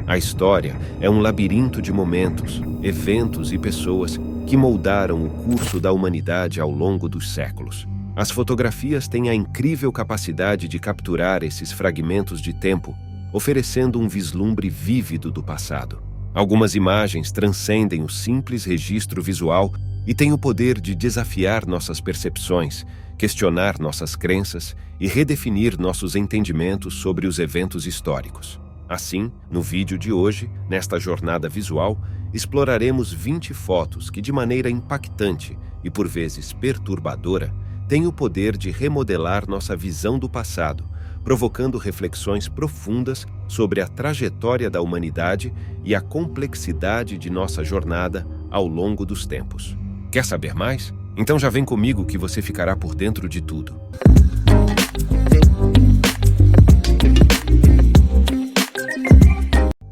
A história é um labirinto de momentos, eventos e pessoas que moldaram o curso da humanidade ao longo dos séculos. As fotografias têm a incrível capacidade de capturar esses fragmentos de tempo, oferecendo um vislumbre vívido do passado. Algumas imagens transcendem o simples registro visual e têm o poder de desafiar nossas percepções, questionar nossas crenças e redefinir nossos entendimentos sobre os eventos históricos. Assim, no vídeo de hoje, nesta jornada visual, exploraremos 20 fotos que, de maneira impactante e por vezes perturbadora, têm o poder de remodelar nossa visão do passado, provocando reflexões profundas sobre a trajetória da humanidade e a complexidade de nossa jornada ao longo dos tempos. Quer saber mais? Então já vem comigo que você ficará por dentro de tudo.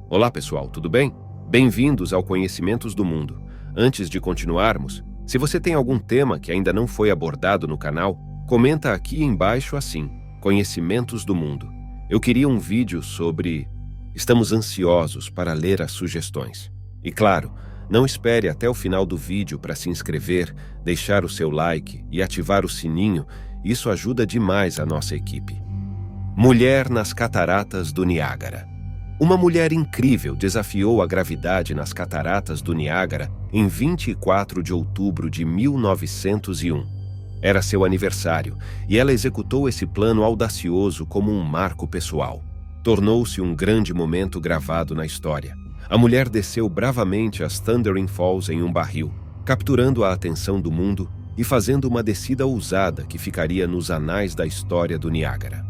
Olá pessoal, tudo bem? Bem-vindos ao Conhecimentos do Mundo. Antes de continuarmos, se você tem algum tema que ainda não foi abordado no canal, comenta aqui embaixo assim, Conhecimentos do Mundo. Eu queria um vídeo sobre... Estamos ansiosos para ler as sugestões. E claro, não espere até o final do vídeo para se inscrever, deixar o seu like e ativar o sininho, isso ajuda demais a nossa equipe. Mulher nas Cataratas do Niágara. Uma mulher incrível desafiou a gravidade nas Cataratas do Niágara em 24 de outubro de 1901. Era seu aniversário e ela executou esse plano audacioso como um marco pessoal. Tornou-se um grande momento gravado na história. A mulher desceu bravamente as Thundering Falls em um barril, capturando a atenção do mundo e fazendo uma descida ousada que ficaria nos anais da história do Niágara.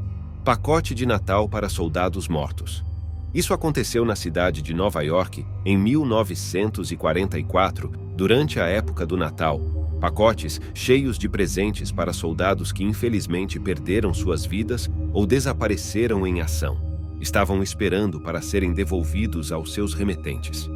Pacote de Natal para soldados mortos. Isso aconteceu na cidade de Nova York em 1944, durante a época do Natal. Pacotes cheios de presentes para soldados que infelizmente perderam suas vidas ou desapareceram em ação. Estavam esperando para serem devolvidos aos seus remetentes.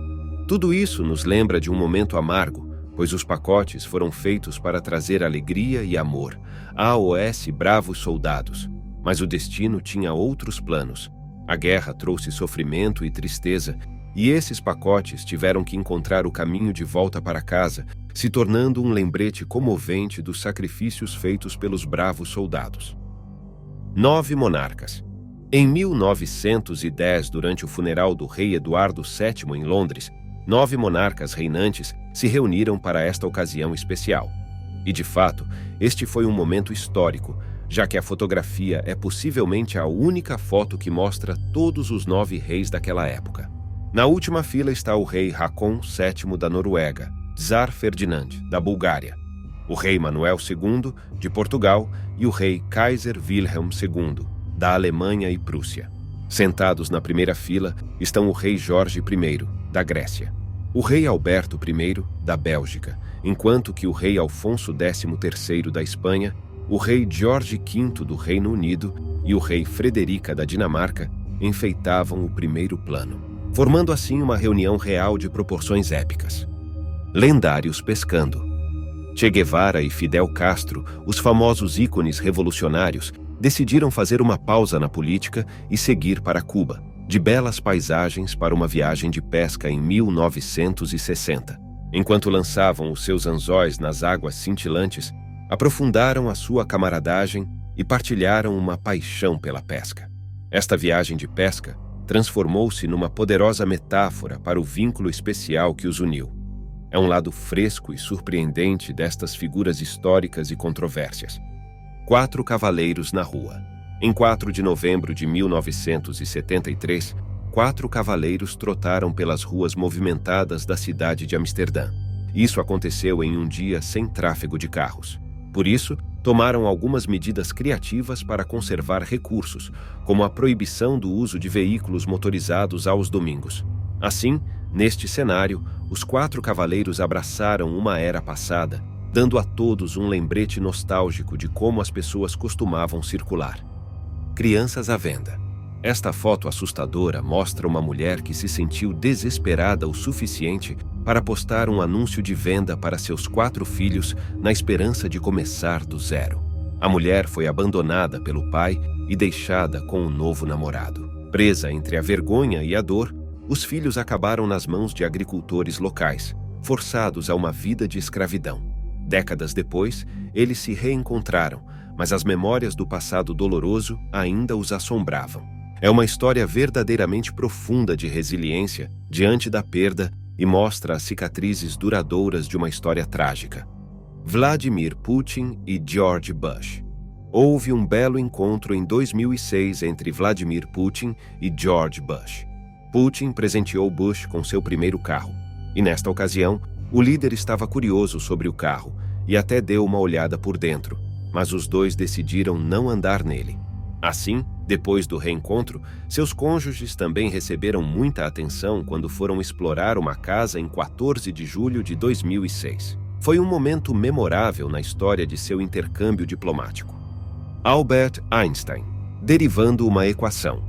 Tudo isso nos lembra de um momento amargo, pois os pacotes foram feitos para trazer alegria e amor. AOS Bravos Soldados. Mas o destino tinha outros planos. A guerra trouxe sofrimento e tristeza, e esses pacotes tiveram que encontrar o caminho de volta para casa, se tornando um lembrete comovente dos sacrifícios feitos pelos bravos soldados. 9 monarcas. Em 1910, durante o funeral do rei Eduardo VII em Londres, 9 monarcas reinantes se reuniram para esta ocasião especial. E, de fato, este foi um momento histórico, já que a fotografia é possivelmente a única foto que mostra todos os 9 reis daquela época. Na última fila está o rei Haakon VII da Noruega, Tsar Ferdinand, da Bulgária, o rei Manuel II, de Portugal, e o rei Kaiser Wilhelm II, da Alemanha e Prússia. Sentados na primeira fila estão o rei Jorge I, da Grécia, o rei Alberto I, da Bélgica, enquanto que o rei Alfonso XIII da Espanha, o rei George V do Reino Unido e o rei Frederica da Dinamarca enfeitavam o primeiro plano, formando assim uma reunião real de proporções épicas. Lendários pescando. Che Guevara e Fidel Castro, os famosos ícones revolucionários, decidiram fazer uma pausa na política e seguir para Cuba, de belas paisagens para uma viagem de pesca em 1960. Enquanto lançavam os seus anzóis nas águas cintilantes, aprofundaram a sua camaradagem e partilharam uma paixão pela pesca. Esta viagem de pesca transformou-se numa poderosa metáfora para o vínculo especial que os uniu. É um lado fresco e surpreendente destas figuras históricas e controvérsias. 4 cavaleiros na rua. Em 4 de novembro de 1973, 4 cavaleiros trotaram pelas ruas movimentadas da cidade de Amsterdã. Isso aconteceu em um dia sem tráfego de carros. Por isso, tomaram algumas medidas criativas para conservar recursos, como a proibição do uso de veículos motorizados aos domingos. Assim, neste cenário, os 4 cavaleiros abraçaram uma era passada, dando a todos um lembrete nostálgico de como as pessoas costumavam circular. Crianças à venda. Esta foto assustadora mostra uma mulher que se sentiu desesperada o suficiente para postar um anúncio de venda para seus 4 filhos na esperança de começar do zero. A mulher foi abandonada pelo pai e deixada com um novo namorado. Presa entre a vergonha e a dor, os filhos acabaram nas mãos de agricultores locais, forçados a uma vida de escravidão. Décadas depois, eles se reencontraram, mas as memórias do passado doloroso ainda os assombravam. É uma história verdadeiramente profunda de resiliência diante da perda e mostra as cicatrizes duradouras de uma história trágica. Vladimir Putin e George Bush. Houve um belo encontro em 2006 entre Vladimir Putin e George Bush. Putin presenteou Bush com seu primeiro carro, e nesta ocasião, o líder estava curioso sobre o carro e até deu uma olhada por dentro, mas os dois decidiram não andar nele. Assim, depois do reencontro, seus cônjuges também receberam muita atenção quando foram explorar uma casa em 14 de julho de 2006. Foi um momento memorável na história de seu intercâmbio diplomático. Albert Einstein, derivando uma equação.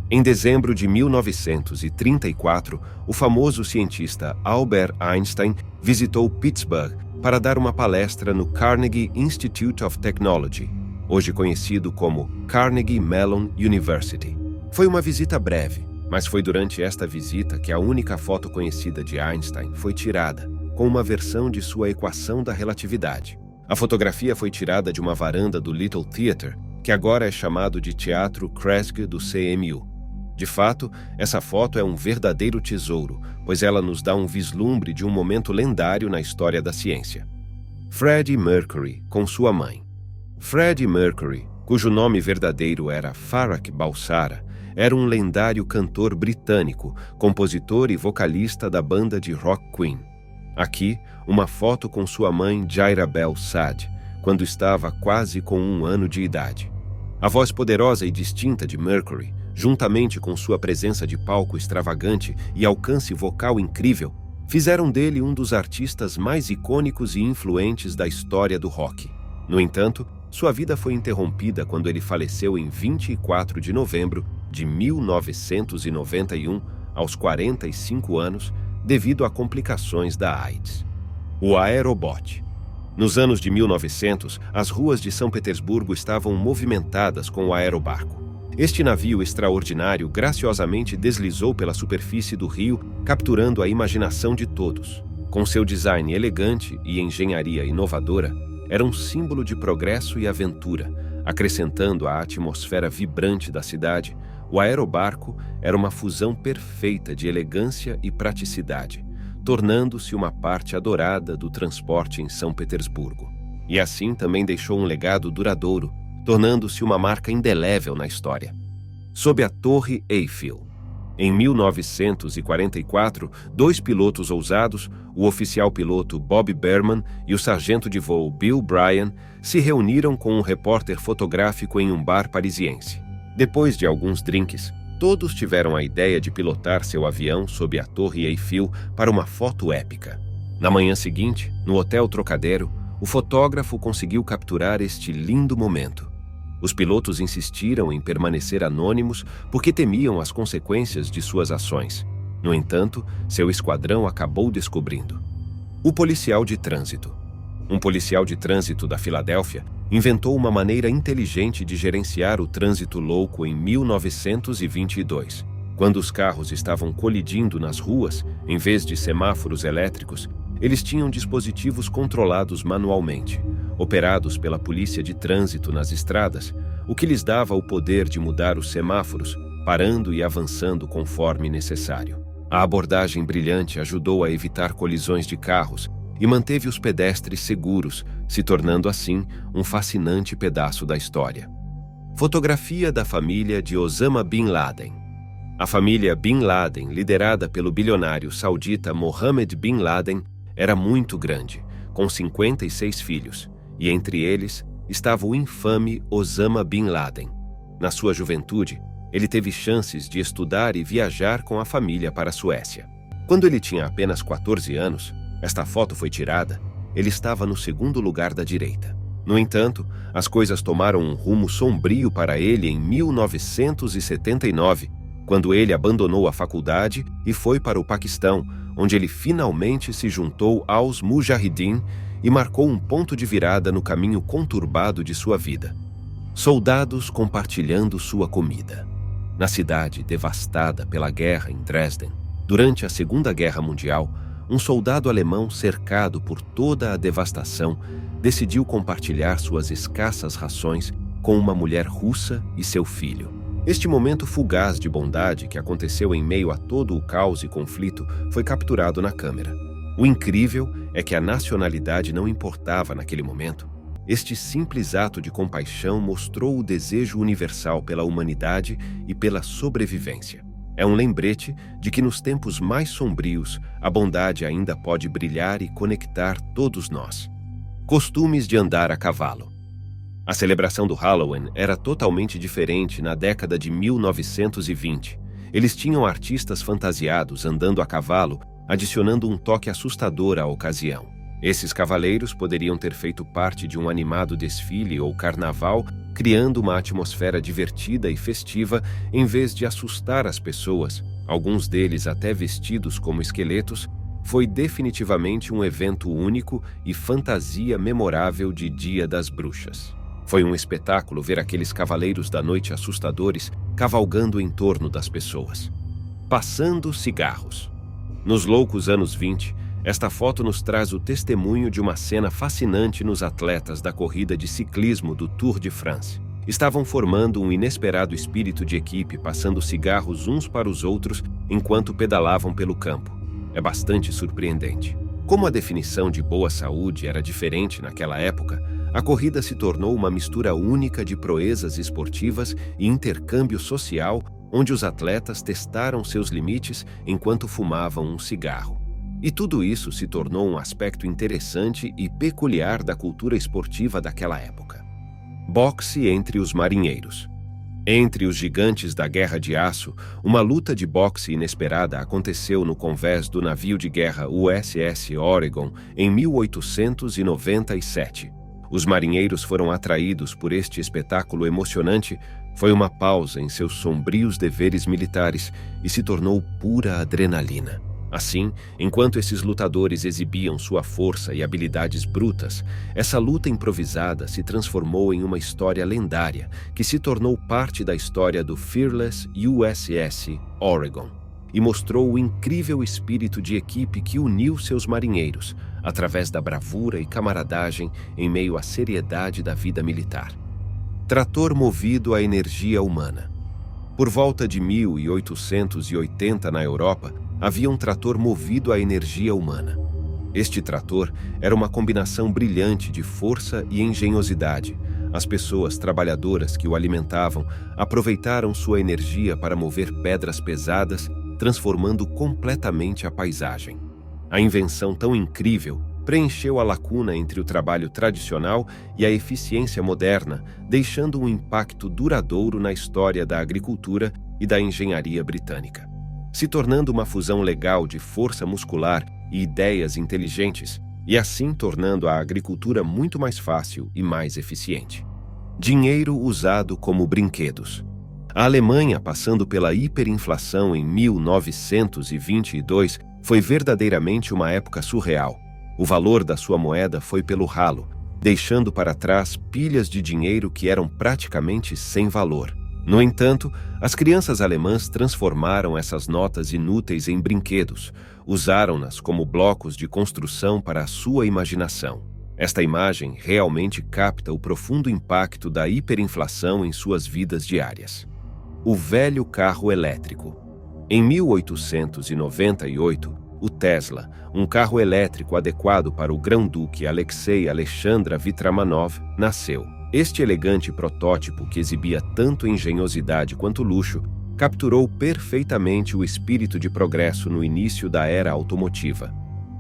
Em dezembro de 1934, o famoso cientista Albert Einstein visitou Pittsburgh para dar uma palestra no Carnegie Institute of Technology, hoje conhecido como Carnegie Mellon University. Foi uma visita breve, mas foi durante esta visita que a única foto conhecida de Einstein foi tirada, com uma versão de sua equação da relatividade. A fotografia foi tirada de uma varanda do Little Theatre, que agora é chamado de Teatro Kresge do CMU. De fato, essa foto é um verdadeiro tesouro, pois ela nos dá um vislumbre de um momento lendário na história da ciência. Freddie Mercury, com sua mãe. Freddie Mercury, cujo nome verdadeiro era Farrokh Balsara, era um lendário cantor britânico, compositor e vocalista da banda de rock Queen. Aqui, uma foto com sua mãe Jaira Bell Saad, quando estava quase com 1 ano de idade. A voz poderosa e distinta de Mercury, juntamente com sua presença de palco extravagante e alcance vocal incrível, fizeram dele um dos artistas mais icônicos e influentes da história do rock. No entanto, sua vida foi interrompida quando ele faleceu em 24 de novembro de 1991, aos 45 anos, devido a complicações da AIDS. O Aerobot. Nos anos de 1900, as ruas de São Petersburgo estavam movimentadas com o aerobarco. Este navio extraordinário graciosamente deslizou pela superfície do rio, capturando a imaginação de todos. Com seu design elegante e engenharia inovadora, era um símbolo de progresso e aventura, acrescentando à atmosfera vibrante da cidade. O aerobarco era uma fusão perfeita de elegância e praticidade, tornando-se uma parte adorada do transporte em São Petersburgo. E assim também deixou um legado duradouro, tornando-se uma marca indelével na história. Sob a Torre Eiffel. Em 1944, 2 pilotos ousados, o oficial piloto Bob Berman e o sargento de voo Bill Bryan, se reuniram com um repórter fotográfico em um bar parisiense. Depois de alguns drinks, todos tiveram a ideia de pilotar seu avião sob a Torre Eiffel para uma foto épica. Na manhã seguinte, no Hotel Trocadero, o fotógrafo conseguiu capturar este lindo momento. Os pilotos insistiram em permanecer anônimos porque temiam as consequências de suas ações. No entanto, seu esquadrão acabou descobrindo. O policial de trânsito. Um policial de trânsito da Filadélfia inventou uma maneira inteligente de gerenciar o trânsito louco em 1922. Quando os carros estavam colidindo nas ruas, em vez de semáforos elétricos, eles tinham dispositivos controlados manualmente, operados pela polícia de trânsito nas estradas, o que lhes dava o poder de mudar os semáforos, parando e avançando conforme necessário. A abordagem brilhante ajudou a evitar colisões de carros e manteve os pedestres seguros, se tornando assim um fascinante pedaço da história. Fotografia da família de Osama Bin Laden. A família Bin Laden, liderada pelo bilionário saudita Mohammed Bin Laden, era muito grande, com 56 filhos, e entre eles estava o infame Osama Bin Laden. Na sua juventude, ele teve chances de estudar e viajar com a família para a Suécia. Quando ele tinha apenas 14 anos, esta foto foi tirada, ele estava no segundo lugar da direita. No entanto, as coisas tomaram um rumo sombrio para ele em 1979, quando ele abandonou a faculdade e foi para o Paquistão, onde ele finalmente se juntou aos Mujahideen e marcou um ponto de virada no caminho conturbado de sua vida. Soldados compartilhando sua comida. Na cidade devastada pela guerra em Dresden, durante a Segunda Guerra Mundial, um soldado alemão cercado por toda a devastação decidiu compartilhar suas escassas rações com uma mulher russa e seu filho. Este momento fugaz de bondade que aconteceu em meio a todo o caos e conflito foi capturado na câmera. O incrível é que a nacionalidade não importava naquele momento. Este simples ato de compaixão mostrou o desejo universal pela humanidade e pela sobrevivência. É um lembrete de que nos tempos mais sombrios, a bondade ainda pode brilhar e conectar todos nós. Costumes de andar a cavalo. A celebração do Halloween era totalmente diferente na década de 1920. Eles tinham artistas fantasiados andando a cavalo, adicionando um toque assustador à ocasião. Esses cavaleiros poderiam ter feito parte de um animado desfile ou carnaval, criando uma atmosfera divertida e festiva em vez de assustar as pessoas, alguns deles até vestidos como esqueletos. Foi definitivamente um evento único e fantasia memorável de Dia das Bruxas. Foi um espetáculo ver aqueles cavaleiros da noite assustadores cavalgando em torno das pessoas. Passando cigarros. Nos loucos anos 20, esta foto nos traz o testemunho de uma cena fascinante nos atletas da corrida de ciclismo do Tour de France. Estavam formando um inesperado espírito de equipe, passando cigarros uns para os outros enquanto pedalavam pelo campo. É bastante surpreendente. Como a definição de boa saúde era diferente naquela época, a corrida se tornou uma mistura única de proezas esportivas e intercâmbio social, onde os atletas testaram seus limites enquanto fumavam um cigarro. E tudo isso se tornou um aspecto interessante e peculiar da cultura esportiva daquela época. Boxe entre os marinheiros. Entre os gigantes da Guerra de Aço, uma luta de boxe inesperada aconteceu no convés do navio de guerra USS Oregon em 1897. Os marinheiros foram atraídos por este espetáculo emocionante. Foi uma pausa em seus sombrios deveres militares e se tornou pura adrenalina. Assim, enquanto esses lutadores exibiam sua força e habilidades brutas, essa luta improvisada se transformou em uma história lendária que se tornou parte da história do Fearless USS Oregon e mostrou o incrível espírito de equipe que uniu seus marinheiros através da bravura e camaradagem em meio à seriedade da vida militar. Trator movido à energia humana. Por volta de 1880 na Europa, havia um trator movido à energia humana. Este trator era uma combinação brilhante de força e engenhosidade. As pessoas trabalhadoras que o alimentavam aproveitaram sua energia para mover pedras pesadas, transformando completamente a paisagem. A invenção tão incrível preencheu a lacuna entre o trabalho tradicional e a eficiência moderna, deixando um impacto duradouro na história da agricultura e da engenharia britânica. Se tornando uma fusão legal de força muscular e ideias inteligentes, e assim tornando a agricultura muito mais fácil e mais eficiente. Dinheiro usado como brinquedos. A Alemanha, passando pela hiperinflação em 1922, foi verdadeiramente uma época surreal. O valor da sua moeda foi pelo ralo, deixando para trás pilhas de dinheiro que eram praticamente sem valor. No entanto, as crianças alemãs transformaram essas notas inúteis em brinquedos, usaram-nas como blocos de construção para a sua imaginação. Esta imagem realmente capta o profundo impacto da hiperinflação em suas vidas diárias. O velho carro elétrico. Em 1898, o Tesla, um carro elétrico adequado para o grão-duque Alexei Alexandra Vitramanov, nasceu. Este elegante protótipo, que exibia tanto engenhosidade quanto luxo, capturou perfeitamente o espírito de progresso no início da era automotiva.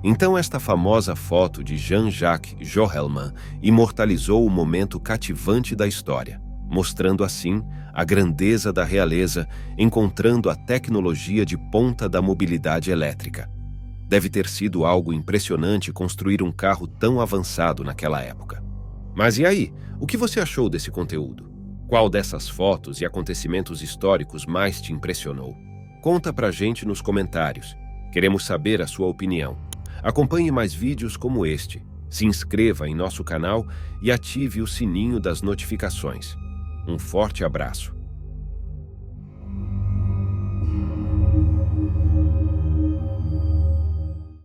Então esta famosa foto de Jean-Jacques Johelmann imortalizou o momento cativante da história, mostrando assim a grandeza da realeza, encontrando a tecnologia de ponta da mobilidade elétrica. Deve ter sido algo impressionante construir um carro tão avançado naquela época. Mas e aí? O que você achou desse conteúdo? Qual dessas fotos e acontecimentos históricos mais te impressionou? Conta pra gente nos comentários. Queremos saber a sua opinião. Acompanhe mais vídeos como este. Se inscreva em nosso canal e ative o sininho das notificações. Um forte abraço.